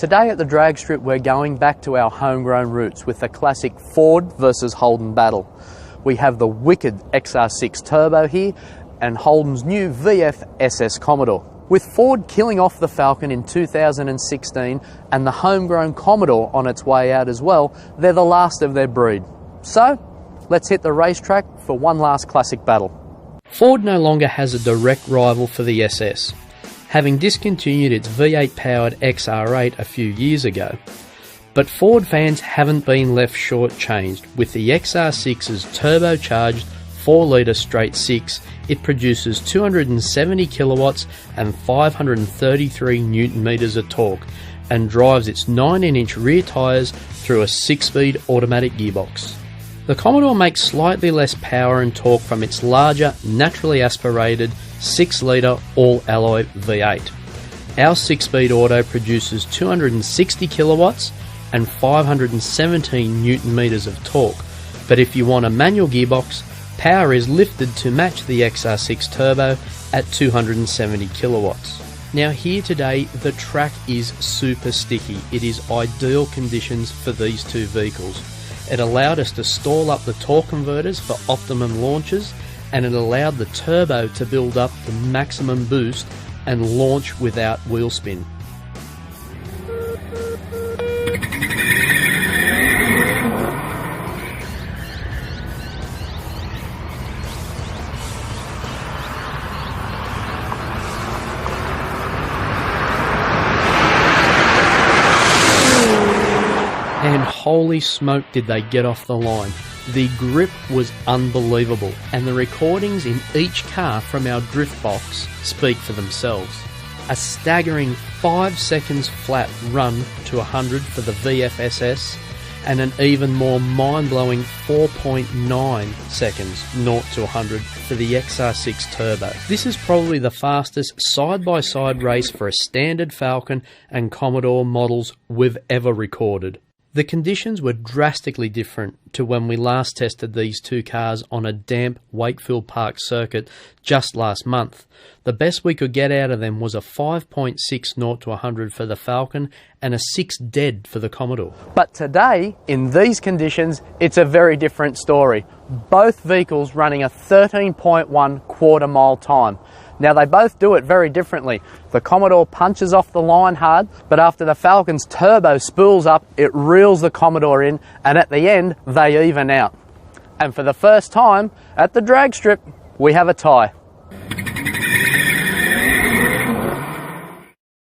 Today at the drag strip we're going back to our homegrown roots with the classic Ford versus Holden battle. We have the wicked XR6 Turbo here and Holden's new VF SS Commodore. With Ford killing off the Falcon in 2016 and the homegrown Commodore on its way out as well, they're the last of their breed. So, let's hit the racetrack for one last classic battle. Ford no longer has a direct rival for the SS, having discontinued its V8 powered XR8 a few years ago. But Ford fans haven't been left shortchanged. With the XR6's turbocharged 4-litre straight 6, it produces 270 kilowatts and 533 newton meters of torque and drives its 19-inch rear tyres through a 6-speed automatic gearbox. The Commodore makes slightly less power and torque from its larger, naturally aspirated 6-litre all-alloy V8. Our 6-speed auto produces 260 kilowatts and 517 newton meters of torque, but if you want a manual gearbox, power is lifted to match the XR6 Turbo at 270 kilowatts. Now here today, the track is super sticky. It is ideal conditions for these two vehicles. It allowed us to stall up the torque converters for optimum launches, and it allowed the turbo to build up the maximum boost and launch without wheel spin. And holy smoke did they get off the line. The grip was unbelievable, and the recordings in each car from our drift box speak for themselves. A staggering 5 seconds flat run to 100 for the VFSS, and an even more mind-blowing 4.9 seconds 0 to 100 for the XR6 Turbo. This is probably the fastest side-by-side race for a standard Falcon and Commodore models we've ever recorded. The conditions were drastically different to when we last tested these two cars on a damp Wakefield Park circuit just last month. The best we could get out of them was a 5.6 0 to 100 for the Falcon and a 6 dead for the Commodore. But today, in these conditions, it's a very different story. Both vehicles running a 13.1 quarter-mile time. Now they both do it very differently. The Commodore punches off the line hard, but after the Falcon's turbo spools up, it reels the Commodore in, and at the end, they even out. And for the first time, at the drag strip, we have a tie.